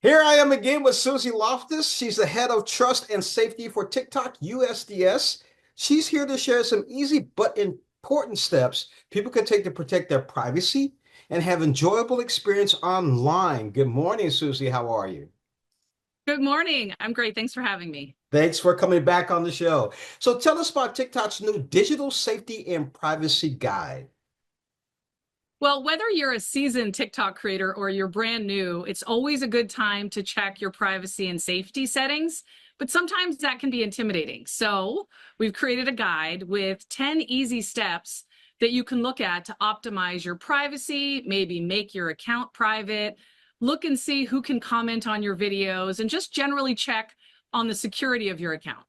Here I am again with Suzy Loftus. She's the head of trust and safety for TikTok USDS. She's here to share some easy but important steps people can take to protect their privacy and have enjoyable experience online. Good morning, Suzy. How are you? Good morning. I'm great. Thanks for having me. Thanks for coming back on the show. So tell us about TikTok's new digital safety and privacy guide. Well, whether you're a seasoned TikTok creator or you're brand new, it's always a good time to check your privacy and safety settings, but sometimes that can be intimidating. So, we've created a guide with 10 easy steps that you can look at to optimize your privacy, maybe make your account private, look and see who can comment on your videos, and just generally check on the security of your account.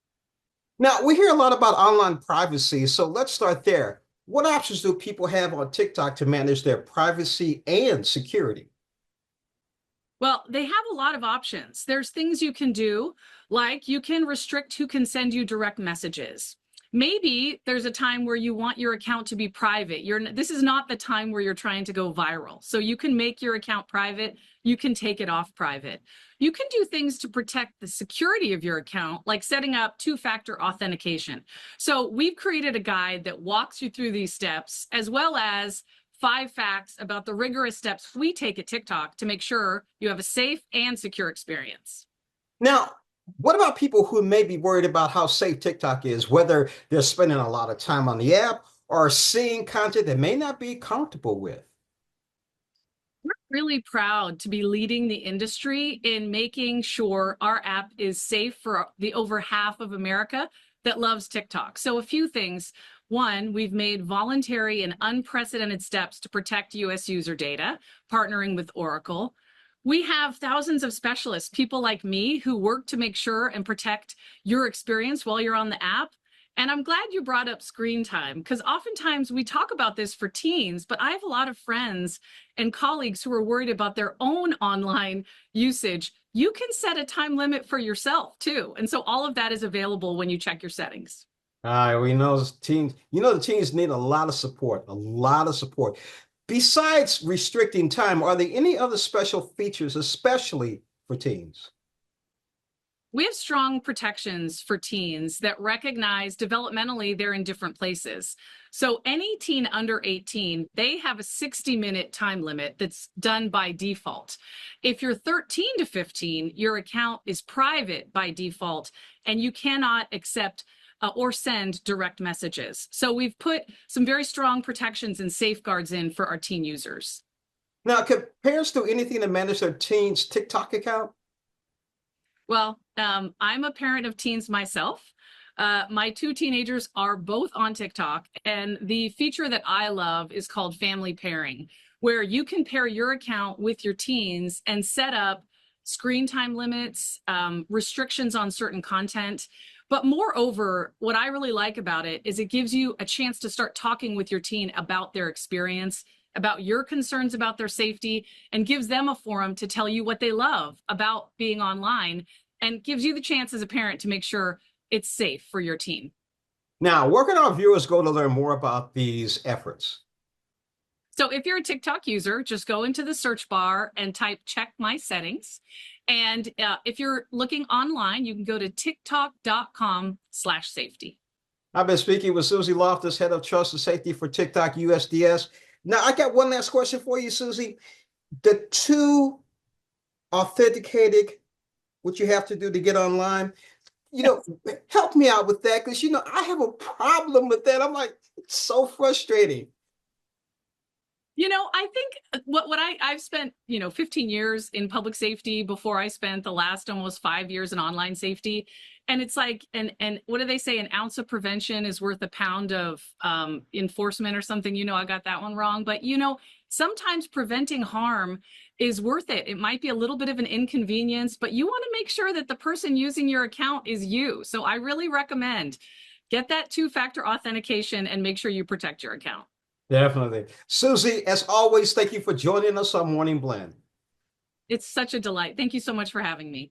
Now, we hear a lot about online privacy, so let's start there. What options do people have on TikTok to manage their privacy and security? Well, they have a lot of options. There's things you can do, like you can restrict who can send you direct messages. Maybe there's a time where you want your account to be private. This is not the time where you're trying to go viral. So you can make your account private. You can take it off private. You can do things to protect the security of your account, like setting up two-factor authentication. So we've created a guide that walks you through these steps, as well as 5 facts about the rigorous steps we take at TikTok to make sure you have a safe and secure experience. Now, what about people who may be worried about how safe TikTok is, whether they're spending a lot of time on the app or seeing content they may not be comfortable with? We're really proud to be leading the industry in making sure our app is safe for the over half of America that loves TikTok. So a few things. One, we've made voluntary and unprecedented steps to protect US user data, partnering with Oracle. We have thousands of specialists, people like me, who work to make sure and protect your experience while you're on the app. And I'm glad you brought up screen time, because oftentimes we talk about this for teens, but I have a lot of friends and colleagues who are worried about their own online usage. You can set a time limit for yourself too. And so all of that is available when you check your settings. We know teens, the teens need a lot of support, a lot of support. Besides restricting time, are there any other special features, especially for teens? We have strong protections for teens that recognize developmentally they're in different places. So any teen under 18, they have a 60-minute time limit that's done by default. If you're 13 to 15, your account is private by default, and you cannot accept or send direct messages. So we've put some very strong protections and safeguards in for our teen users. Now, can parents do anything to manage their teens' TikTok account? Well, I'm a parent of teens myself. My two teenagers are both on TikTok, and the feature that I love is called family pairing, where you can pair your account with your teens and set up screen time limits, restrictions on certain content. But moreover, what I really like about it is it gives you a chance to start talking with your teen about their experience, about your concerns about their safety, and gives them a forum to tell you what they love about being online, and gives you the chance as a parent to make sure it's safe for your teen. Now, where can our viewers go to learn more about these efforts? So if you're a TikTok user, just go into the search bar and type check my settings. And if you're looking online, you can go to tiktok.com/safety. I've been speaking with Suzy Loftus, head of trust and safety for TikTok USDS. Now, I got one last question for you, Suzy. The two authenticated, what you have to do to get online, help me out with that because, I have a problem with that. I'm like, it's so frustrating. I think I've spent, 15 years in public safety before I spent the last almost 5 years in online safety. And it's like, and what do they say? An ounce of prevention is worth a pound of enforcement or something. I got that one wrong. But, sometimes preventing harm is worth it. It might be a little bit of an inconvenience, but you want to make sure that the person using your account is you. So I really recommend get that two-factor authentication and make sure you protect your account. Definitely. Suzy, as always, thank you for joining us on Morning Blend. It's such a delight. Thank you so much for having me.